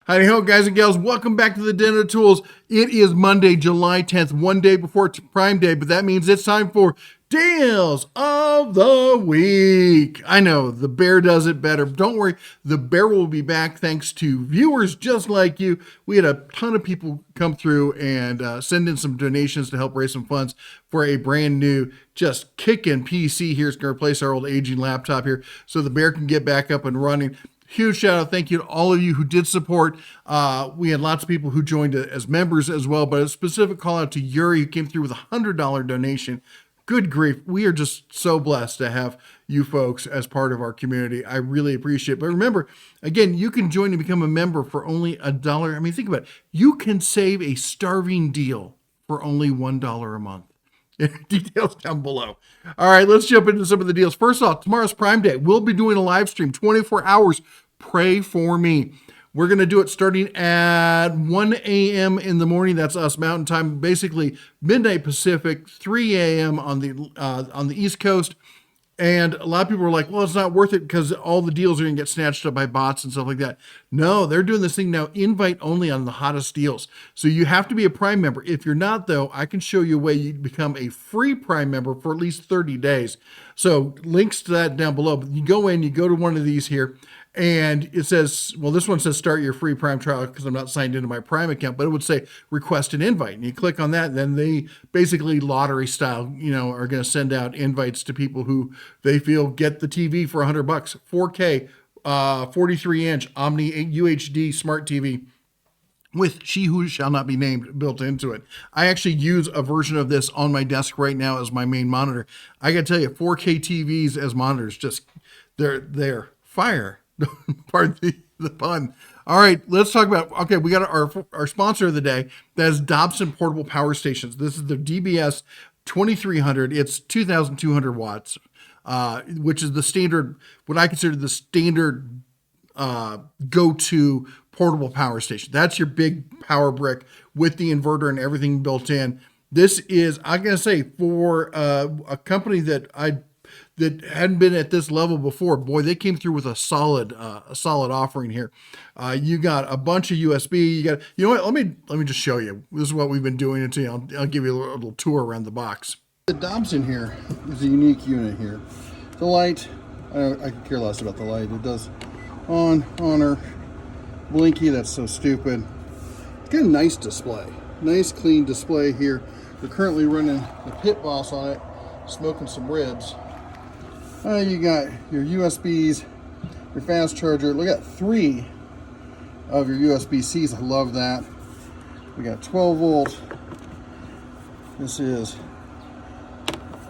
Howdy ho, guys and gals. Welcome back to the Redden Tools. It is Monday, July 10th, one day before Prime Day, but that means it's time for Deals of the Week. I know, the bear does it better. Don't worry, the bear will be back thanks to viewers just like you. We had a ton of people come through and send in some donations to help raise some funds for a brand new, just kicking PC here. It's going to replace our old aging laptop here so the bear can get back up and running. Huge shout out. Thank you to all of you who did support. We had lots of people who joined as members as well, but a specific call out to Yuri who came through with a $100 donation. Good grief. We are just so blessed to have you folks as part of our community. I really appreciate it. But remember, again, you can join and become a member for only $1. I mean, think about it. You can save a starving deal for only $1 a month. Details down below. All right, let's jump into some of the deals. First off, tomorrow's Prime Day. We'll be doing a live stream, 24 hours. Pray for me. We're going to do it starting at 1 a.m. in the morning. That's us Mountain Time, basically midnight Pacific, 3 a.m. on the East Coast. And a lot of people are like, well, it's not worth it because all the deals are going to get snatched up by bots and stuff like that. No, they're doing this thing now, invite only on the hottest deals. So you have to be a Prime member. If you're not, though, I can show you a way you can become a free Prime member for at least 30 days. So links to that down below. But you go in, you go to one of these here, and it says, well, this one says start your free Prime trial because I'm not signed into my Prime account, but it would say request an invite. And you click on that, and then they basically lottery style, are going to send out invites to people who they feel get the TV for $100, 4K, 43-inch Omni UHD smart TV with She Who Shall Not Be Named built into it. I actually use a version of this on my desk right now as my main monitor. I got to tell you, 4K TVs as monitors, just they're fire. Pardon the pun. All right, let's talk about, okay, we got our sponsor of the day. That is Dobson Portable Power Stations. This is the DBS 2300. It's 2,200 watts, which is the standard, what I consider the standard go-to portable power station. That's your big power brick with the inverter and everything built in. This is, I'm going to say, for a company that hadn't been at this level before, boy, they came through with a solid offering here. You got a bunch of USB. You got, you know what? Let me just show you. This is what we've been doing until I'll give you a little tour around the box. The Dobson here is a unique unit here. The light, I could care less about the light. It does on or blinky. That's so stupid. It's got a nice display, nice clean display here. We're currently running the Pit Boss on it, smoking some ribs. You got your USBs, your fast charger. Look at 3 of your USB-Cs. I love that. We got 12 volt. This is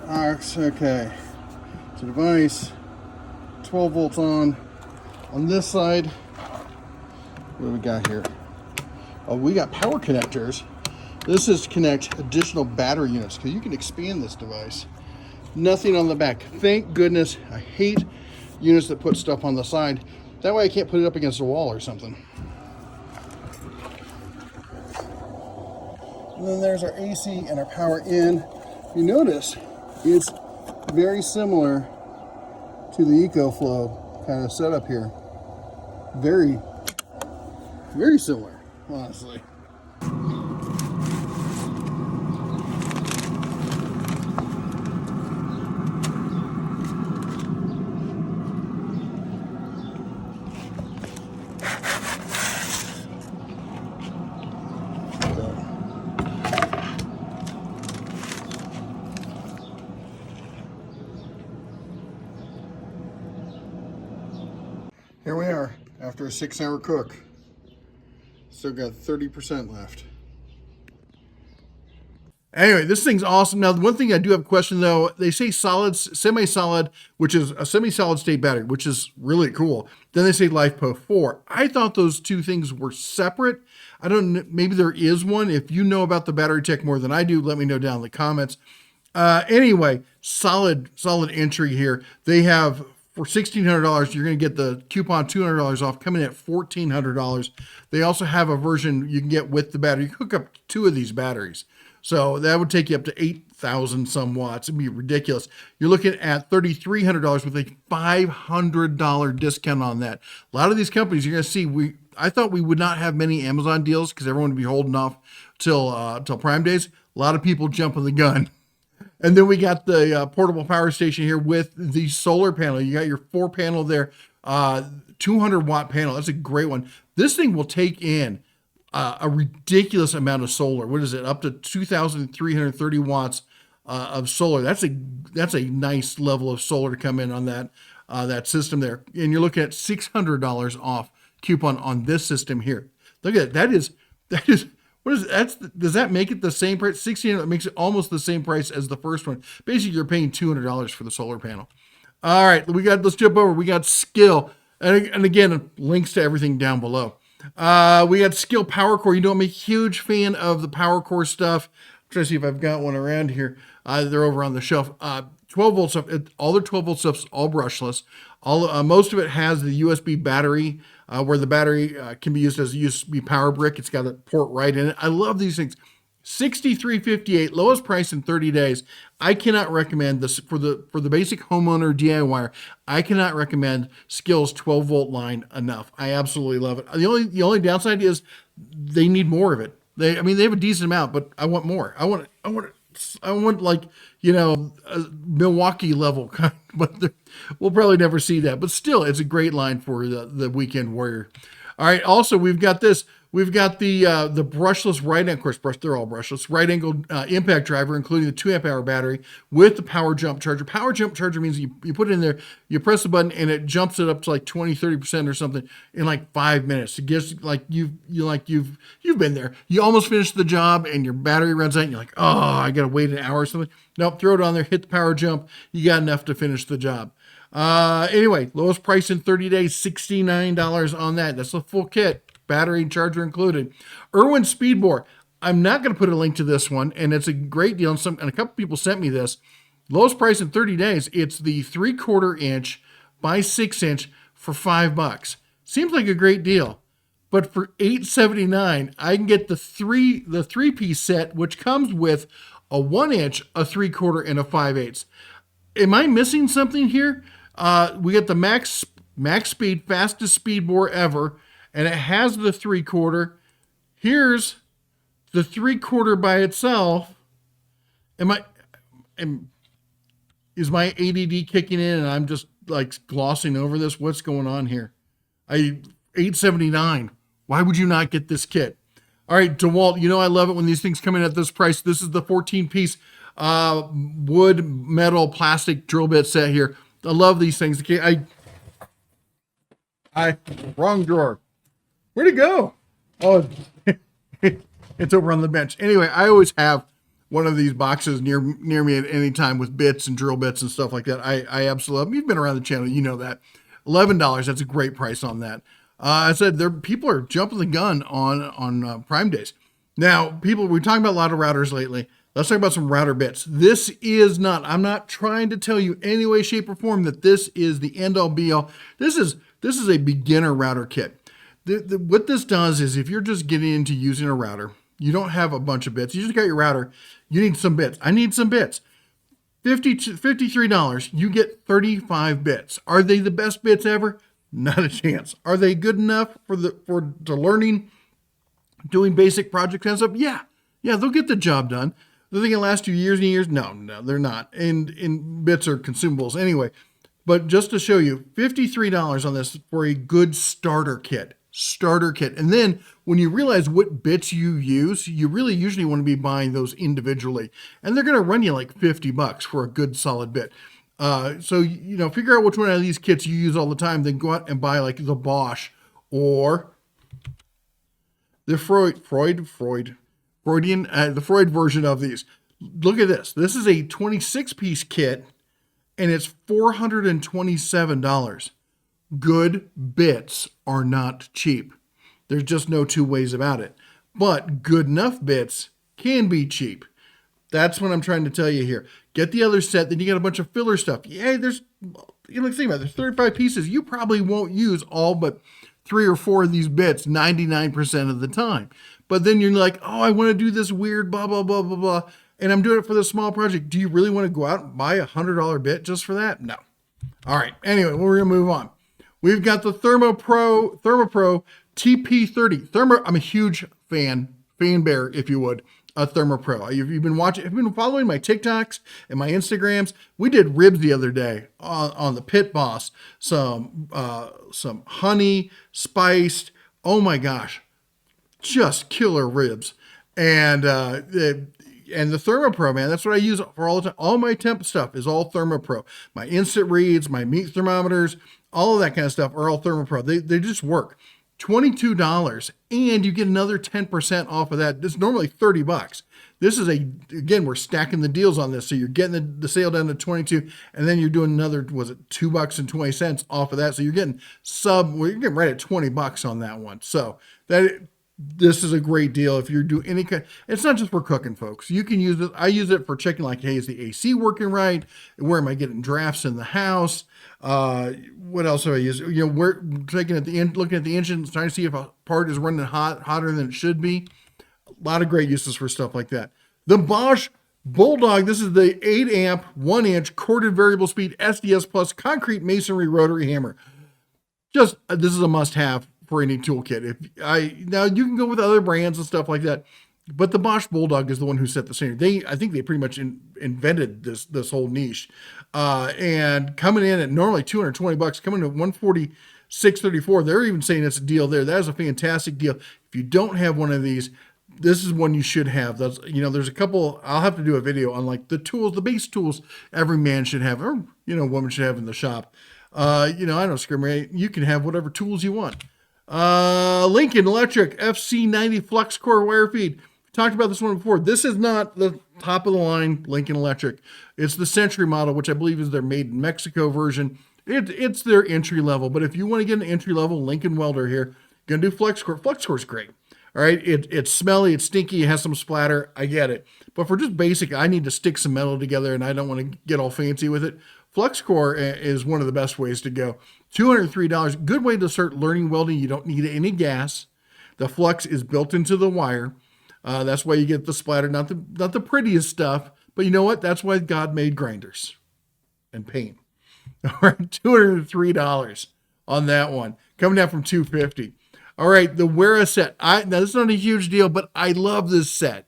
aux. Okay. It's a device. 12 volts on. On this side, what do we got here? Oh, we got power connectors. This is to connect additional battery units because you can expand this device. Nothing on the back. Thank goodness. I hate units that put stuff on the side. That way I can't put it up against a wall or something. And then there's our AC and our power in. You notice it's very similar to the EcoFlow kind of setup here. Very, very similar, honestly. Here we are after a 6-hour cook. Still got 30% left. Anyway, this thing's awesome. Now, the one thing I do have a question though, they say solid, semi-solid, which is a semi-solid state battery, which is really cool. Then they say LiFePO 4. I thought those two things were separate. I don't know, maybe there is one. If you know about the battery tech more than I do, let me know down in the comments. Anyway, solid entry here. They have, for $1,600, you're going to get the coupon $200 off, coming in at $1,400. They also have a version you can get with the battery. You hook up 2 of these batteries. So that would take you up to 8,000 some watts. It'd be ridiculous. You're looking at $3,300 with a $500 discount on that. A lot of these companies, you're going to see, I thought we would not have many Amazon deals because everyone would be holding off till Prime Days. A lot of people jumping the gun. And then we got the portable power station here with the solar panel. You got your 4-panel there, 200-watt panel. That's a great one. This thing will take in a ridiculous amount of solar. What is it? Up to 2,330 watts of solar. That's a nice level of solar to come in on that system there. And you're looking at $600 off coupon on this system here. Look at it. That is. What is that? Does that make it the same price? $1,600 makes it almost the same price as the first one. Basically, you're paying $200 for the solar panel. All right, let's jump over. We got Skill, and again, links to everything down below. We got Skill Power Core. You know, I'm a huge fan of the Power Core stuff. I'm trying to see if I've got one around here. They're over on the shelf. 12-volt stuff. All their 12-volt stuff's all brushless. Most of it has the USB battery, where the battery can be used as a USB power brick. It's got a port right in it. I love these things. $63.58, lowest price in 30 days. I cannot recommend this for the basic homeowner DIYer. I cannot recommend Skill's 12-volt line enough. I absolutely love it. The only downside is they need more of it. They have a decent amount, but I want more. I want like, a Milwaukee level kind, but we'll probably never see that. But still, it's a great line for the weekend warrior. All right. Also, we've got this. We've got the brushless they're all brushless, right angle impact driver, including the 2 amp hour battery with the power jump charger. Power jump charger means you put it in there, you press the button, and it jumps it up to like 20-30% or something in like 5 minutes. It gives like you've been there. You almost finished the job and your battery runs out and you're like, oh, I gotta wait an hour or something. Nope, throw it on there, hit the power jump, you got enough to finish the job. Anyway, lowest price in 30 days, $69 on that. That's the full kit. Battery and charger included. Irwin Speedbore. I'm not going to put a link to this one, and it's a great deal. And a couple people sent me this. Lowest price in 30 days. It's the 3/4 inch by 6 inch for $5. Seems like a great deal, but for $8.79, I can get the three-piece set, which comes with a 1 inch, a 3/4, and a 5/8. Am I missing something here? We got the max speed, fastest speed bore ever. And it has the 3/4. Here's the 3/4 by itself. Is my ADD kicking in and I'm just like glossing over this? What's going on here? $8.79. Why would you not get this kit? All right, DeWalt, I love it when these things come in at this price. This is the 14-piece wood, metal, plastic drill bit set here. I love these things. Okay, wrong drawer. Where'd it go? Oh, it's over on the bench. Anyway, I always have one of these boxes near me at any time with bits and drill bits and stuff like that. I absolutely love them. You've been around the channel, you know that. $11, that's a great price on that. I said people are jumping the gun on Prime Days. Now, we're talking about a lot of routers lately. Let's talk about some router bits. I'm not trying to tell you any way, shape, or form that this is the end all be all. This is a beginner router kit. What this does is if you're just getting into using a router, you don't have a bunch of bits, you just got your router, you need some bits. I need some bits. $53, you get 35 bits. Are they the best bits ever? Not a chance. Are they good enough for learning, doing basic projects and stuff? Yeah, they'll get the job done. Are they gonna last you years and years? No, they're not. And bits are consumables anyway. But just to show you, $53 on this for a good starter kit. And then when you realize what bits you use, you really usually want to be buying those individually. And they're going to run you like $50 for a good solid bit. So, figure out which one of these kits you use all the time, then go out and buy like the Bosch or the Freudian, the Freud version of these. Look at this. This is a 26-piece kit and it's $427. Good bits are not cheap. There's just no two ways about it. But good enough bits can be cheap. That's what I'm trying to tell you here. Get the other set, then you got a bunch of filler stuff. Yeah, think about it. There's 35 pieces. You probably won't use all but 3 or 4 of these bits 99% of the time. But then you're like, oh, I want to do this weird blah, blah, blah, blah, blah. And I'm doing it for this small project. Do you really want to go out and buy a $100 bit just for that? No. All right. Anyway, we're going to move on. We've got the Thermopro TP30 I'm a huge fan bear, if you would, of Thermopro. You've been watching, if you've been following my TikToks and my Instagrams, we did ribs the other day on the Pit Boss. Some honey spiced. Oh my gosh, just killer ribs. And the Thermopro, man, that's what I use for all the time. All my temp stuff is all Thermopro. My instant reads, my meat thermometers, all of that kind of stuff are all Thermopro. They just work. $22, and you get another 10% off of that. It's normally $30. This is again, we're stacking the deals on this. So you're getting the sale down to 22, and then you're doing another, was it $2.20 off of that? So you're getting you're getting right at $20 on that one. So this is a great deal if you're doing any kind. It's not just for cooking, folks. You can use it. I use it for checking, like, hey, is the AC working right? Where am I getting drafts in the house? What else do I use? We're taking at the end, looking at the engine, trying to see if a part is running hotter than it should be. A lot of great uses for stuff like that. The Bosch Bulldog. This is the 8 amp, 1 inch corded variable speed SDS plus concrete masonry rotary hammer. This is a must have for any toolkit. Now you can go with other brands and stuff like that, but the Bosch Bulldog is the one who set the standard. I think they pretty much invented this whole niche. And coming in at normally $220, coming to $146.34. They're even saying it's a deal there. That is a fantastic deal. If you don't have one of these, this is one you should have. There's a couple. I'll have to do a video on like the tools, the base tools every man should have, or woman should have in the shop. I don't discriminate. You can have whatever tools you want. Lincoln Electric FC90 Flux Core wire feed. We talked about this one before. This is not the top of the line Lincoln Electric. It's the Century model, which I believe is their made in Mexico version. It's their entry level, but if you want to get an entry level Lincoln welder here, gonna do Flux Core. Flux Core is great. All right, it's smelly, it's stinky, it has some splatter. I get it, but for just basic, I need to stick some metal together, and I don't want to get all fancy with it. Flux Core is one of the best ways to go. $203, good way to start learning welding. You don't need any gas. The flux is built into the wire. That's why you get the splatter, not the prettiest stuff, but you know what? That's why God made grinders and paint. All right, $203 on that one, coming down from $250. All right, the Wera set. Now this is not a huge deal, but I love this set.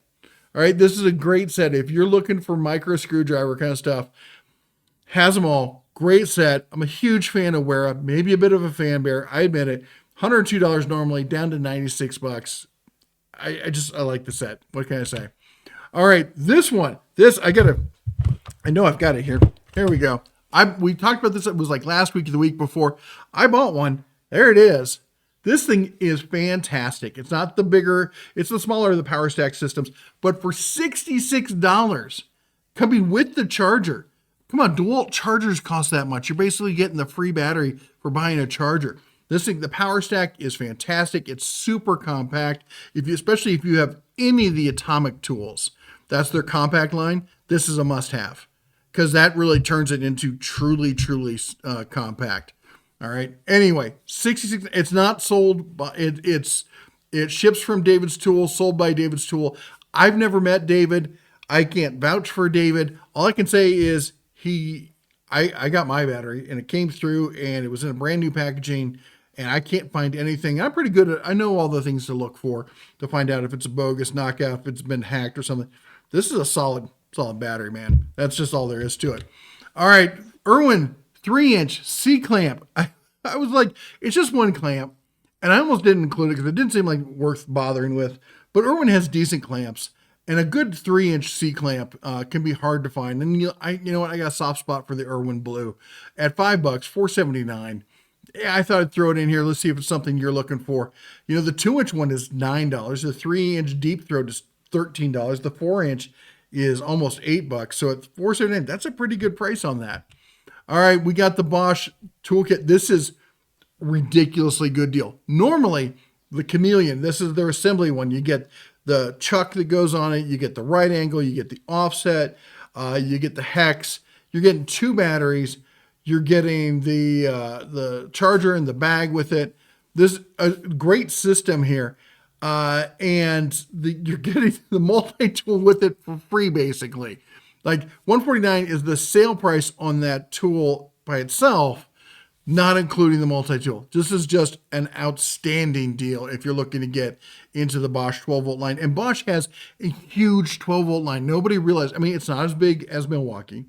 All right, this is a great set. If you're looking for micro screwdriver kind of stuff, has them all. Great set. I'm a huge fan of Wera, maybe a bit of a fan bear. I admit it. $102 normally, down to $96. I like the set. What can I say? All right, this one. I know I've got it here. Here we go. We talked about this. It was like last week or the week before. I bought one. There it is. This thing is fantastic. It's not the bigger, it's the smaller of the Power Stack systems, but for $66, coming with the charger. Come on, DeWalt chargers cost that much. You're basically getting the free battery for buying a charger. This thing, the Power Stack, is fantastic. It's super compact. Especially if you have any of the Atomic tools, that's their compact line. This is a must-have because that really turns it into truly compact. All right. Anyway, 66. It's not sold, but it ships from David's Tool, sold by David's Tool. I've never met David. I can't vouch for David. All I can say is I got my battery and it came through and it was in a brand new packaging and I can't find anything. I'm pretty good at, I know all the things to look for to find out if it's a bogus knockout, if it's been hacked or something. This is a solid battery, man. That's just all there is to it. All right. Irwin 3-inch C Clamp. I was like, it's just one clamp. And I almost didn't include it because it didn't seem like worth bothering with. But Irwin has decent clamps. And a good 3-inch C clamp can be hard to find. And you know what? I got a soft spot for the Irwin Blue at $5, $4.79. Yeah, I thought I'd throw it in here. Let's see if it's something you're looking for. The 2-inch one is $9. The 3-inch deep throat is $13. The 4-inch is almost $8. So at $4.79, that's a pretty good price on that. All right, we got the Bosch Tool Kit. This is ridiculously good deal. Normally, the Chameleon, this is their assembly one. You get the chuck that goes on it. You get the right angle. You get the offset. You get the hex. You're getting 2 batteries. You're getting the charger and the bag with it. This is a great system here. And you're getting the multi-tool with it for free, basically. Like $149 is the sale price on that tool by itself. not including the multi-tool. This is just an outstanding deal if you're looking to get into the Bosch 12-volt line. And Bosch has a huge 12-volt line. Nobody realized, I mean, it's not as big as Milwaukee,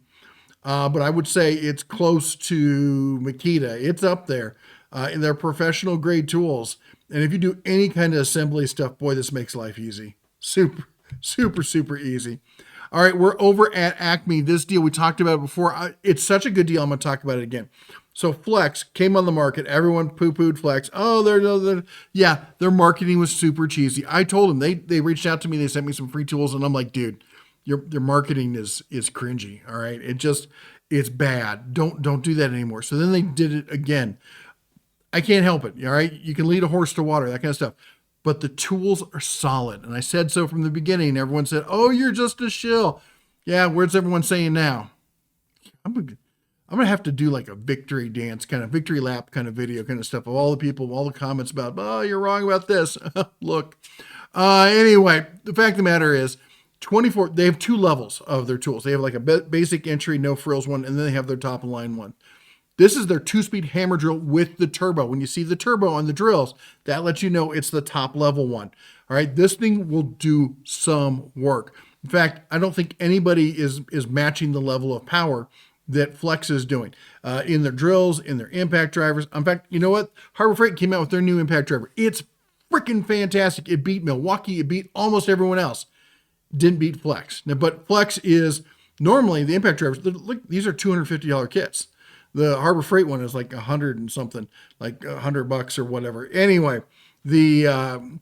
but I would say it's close to Makita. It's up there. And they're professional grade tools. And if you do any kind of assembly stuff, boy, this makes life easy. Super, super, super easy. All right, we're over at Acme. This deal, we talked about it before. It's such a good deal, I'm going to talk about it again. So Flex came on the market. Everyone poo-pooed Flex. Oh, their marketing was super cheesy. I told them, they reached out to me. They sent me some free tools, and I'm like, dude, your marketing is cringy, all right? It's bad. Don't do that anymore. So then they did it again. I can't help it, all right? You can lead a horse to water, that kind of stuff. But the tools are solid. And I said so from the beginning. Everyone said, oh, you're just a shill. Yeah, where's everyone saying now? I'm going to have to do like a victory dance, kind of victory lap kind of video kind of stuff of all the people, all the comments about, oh, you're wrong about this. Look. Anyway, the fact of the matter is, they have 2 levels of their tools. They have like a basic entry, no frills one, and then they have their top of line one. This is their 2-speed hammer drill with the turbo. When you see the turbo on the drills, that lets you know it's the top level one. All right, this thing will do some work. In fact, I don't think anybody is matching the level of power that Flex is doing in their drills, in their impact drivers. In fact, you know what? Harbor Freight came out with their new impact driver. It's freaking fantastic. It beat Milwaukee. It beat almost everyone else. Didn't beat Flex. Now, but Flex is normally the impact drivers. Look, these are $250 kits. The Harbor Freight one is like $100 and something, like $100 or whatever. Anyway, the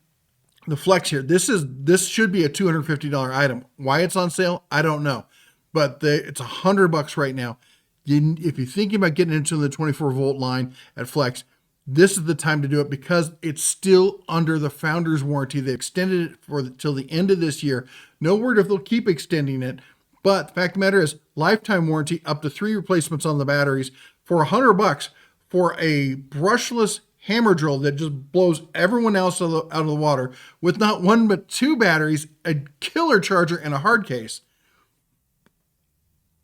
Flex here, this should be a $250 item. Why it's on sale, I don't know, but it's $100 right now. If you're thinking about getting into the 24-volt line at Flex, this is the time to do it because it's still under the founder's warranty. They extended it till the end of this year. No word if they'll keep extending it. But the fact of the matter is, lifetime warranty, up to 3 replacements on the batteries for $100 for a brushless hammer drill that just blows everyone else out of the water with not 1 but 2 batteries, a killer charger, and a hard case.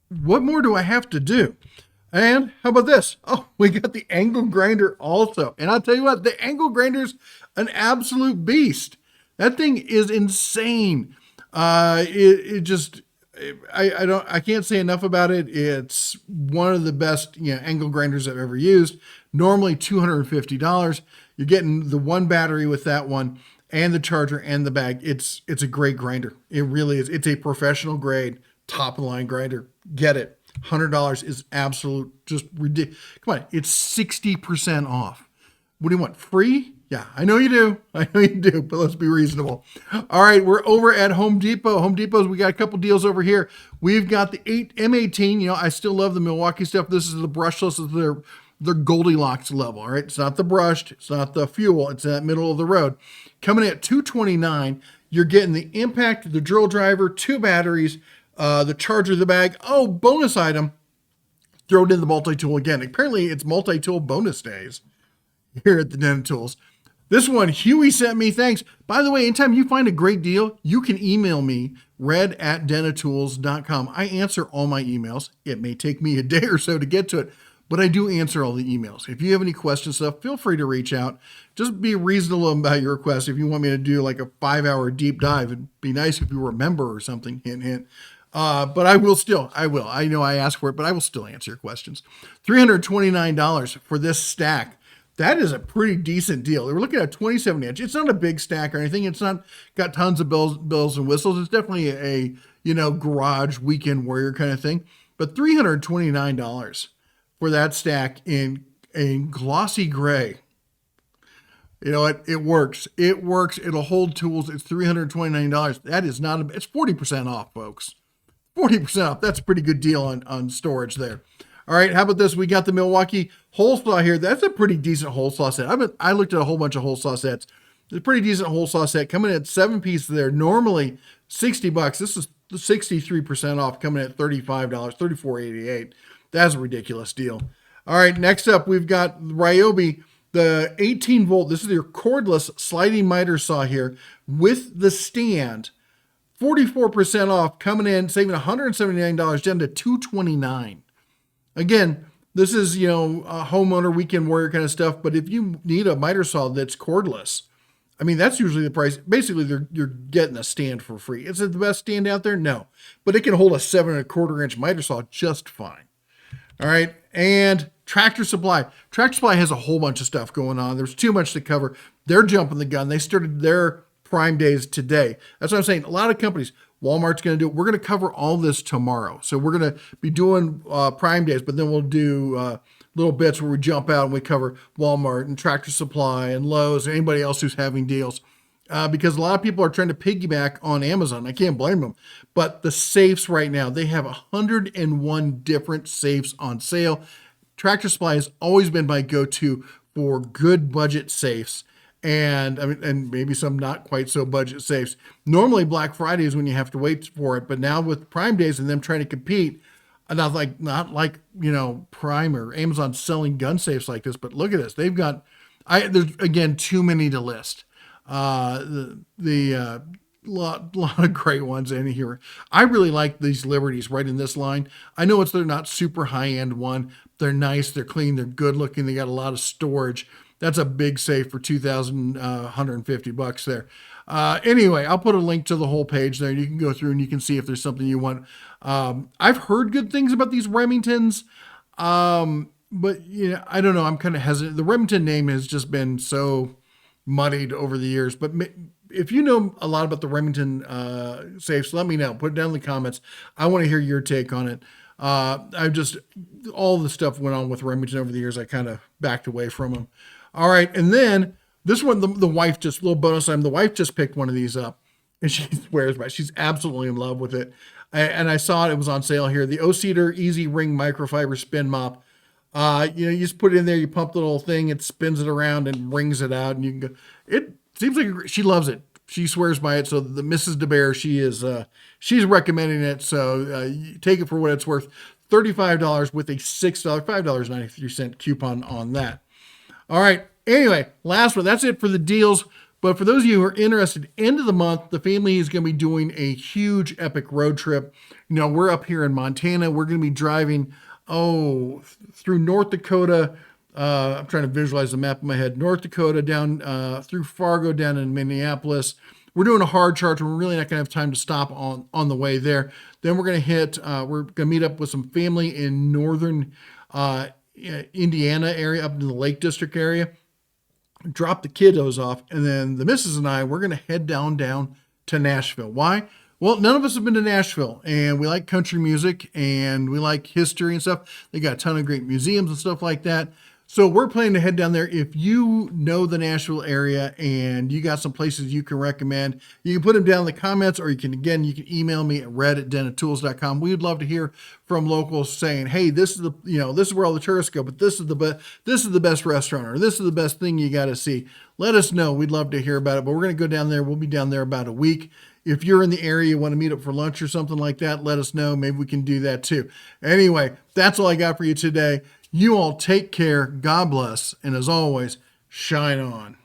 What more do I have to do? And how about this? Oh, we got the angle grinder also. And I'll tell you what, the angle grinder's an absolute beast. That thing is insane. I can't say enough about it. It's one of the best angle grinders I've ever used. Normally $250. You're getting the 1 battery with that one and the charger and the bag. It's a great grinder. It really is. It's a professional grade, top of the line grinder. Get it. $100 is absolute, just ridiculous. Come on, it's 60% off. What do you want? Free? Yeah, I know you do. I know you do, but let's be reasonable. All right, we're over at Home Depot. Home Depot's, we got a couple deals over here. We've got the M18. I still love the Milwaukee stuff. This is the brushless, is their Goldilocks level. All right, it's not the brushed, it's not the fuel, it's in that middle of the road. Coming in at $229. You're getting the impact, the drill driver, 2 batteries, the charger, the bag. Oh, bonus item. Throw it in the multi-tool again. Apparently, it's multi-tool bonus days here at the Den Tools. This one, Huey sent me, thanks. By the way, anytime you find a great deal, you can email me, red@denatools.com. I answer all my emails. It may take me a day or so to get to it, but I do answer all the emails. If you have any questions, stuff, feel free to reach out. Just be reasonable about your request. If you want me to do like a 5-hour deep dive, it'd be nice if you were a member or something, hint, hint. But I will. I know I asked for it, but I will still answer your questions. $329 for this stack. That is a pretty decent deal. We're looking at a 27-inch. It's not a big stack or anything. It's not got tons of bells and whistles. It's definitely a garage weekend warrior kind of thing. But $329 for that stack in a glossy gray. You know what? It works. It works. It'll hold tools. It's $329. That is not it's 40% off, folks. 40% off. That's a pretty good deal on storage there. All right, how about this? We got the Milwaukee Hole Saw here. That's a pretty decent hole saw set. I looked at a whole bunch of hole saw sets. It's a pretty decent hole saw set coming in at 7 pieces there. Normally $60. This is 63% off, coming at $35, $34.88. That's a ridiculous deal. All right, next up we've got Ryobi, the 18-volt. This is your cordless sliding miter saw here with the stand. 44% off, coming in, saving $179 down to $229. Again, This is, you know, a homeowner, weekend warrior kind of stuff. But if you need a miter saw that's cordless, I mean, that's usually the price. Basically, you're getting a stand for free. Is it the best stand out there? No. But it can hold a 7¼ inch miter saw just fine. All right. And Tractor Supply. Tractor Supply has a whole bunch of stuff going on. There's too much to cover. They're jumping the gun. They started their Prime Days today. That's what I'm saying. A lot of companies, Walmart's going to do it. We're going to cover all this tomorrow. So we're going to be doing Prime Days, but then we'll do little bits where we jump out and we cover Walmart and Tractor Supply and Lowe's and anybody else who's having deals. Because a lot of people are trying to piggyback on Amazon. I can't blame them. But the safes right now, they have 101 different safes on sale. Tractor Supply has always been my go-to for good budget safes. And I mean, and maybe some not quite so budget safes. Normally Black Friday is when you have to wait for it. But now with Prime Days and them trying to compete, not like, you know, Prime or Amazon selling gun safes like this, but look at this. They've got, there's again, too many to list. Lot of great ones in here. I really like these Liberties right in this line. I know they're not super high end one. They're nice. They're clean. They're good looking. They got a lot of storage. That's a big safe for $2,150 there. Anyway, I'll put a link to the whole page there. You can go through and you can see if there's something you want. I've heard good things about these Remingtons. But you know, I don't know. I'm kind of hesitant. The Remington name has just been so muddied over the years, but if you know a lot about the Remington safes, let me know. Put it down in the comments. I want to hear your take on it. All the stuff went on with Remington over the years. I kind of backed away from them. All right. And then this one, the wife just, little bonus time, the wife just picked one of these up and she swears by it. She's absolutely in love with it. And I saw it was on sale here. The O-Cedar Easy Ring Microfiber Spin Mop. You know, you just put it in there, you pump the little thing, it spins it around and rings it out, and you can go. It seems like she loves it. She swears by it. So the Mrs. DeBerry, she's recommending it. So you take it for what it's worth. $35 with a $5.93 coupon on that. All right. Anyway, last one. That's it for the deals. But for those of you who are interested, end of the month, the family is going to be doing a huge epic road trip. You know, we're up here in Montana. We're going to be driving through North Dakota. I'm trying to visualize the map in my head. North Dakota down through Fargo down in Minneapolis. We're doing a hard charge. We're really not going to have time to stop on the way there. Then we're going to meet up with some family in northern Indiana area, up in the Lake District area. Drop the kiddos off, and then the missus and I, we're going to head down to Nashville. Why? Well, none of us have been to Nashville, and we like country music, and we like history and stuff. They got a ton of great museums and stuff like that. So we're planning to head down there. If you know the Nashville area and you got some places you can recommend, you can put them down in the comments, or you can email me at red@dotdotw.com. We'd love to hear from locals saying, hey, this is where all the tourists go, but this is the best restaurant, or this is the best thing you got to see. Let us know. We'd love to hear about it, but we're going to go down there. We'll be down there about a week. If you're in the area, you want to meet up for lunch or something like that, let us know. Maybe we can do that too. Anyway, that's all I got for you today. You all take care. God bless. And as always, shine on.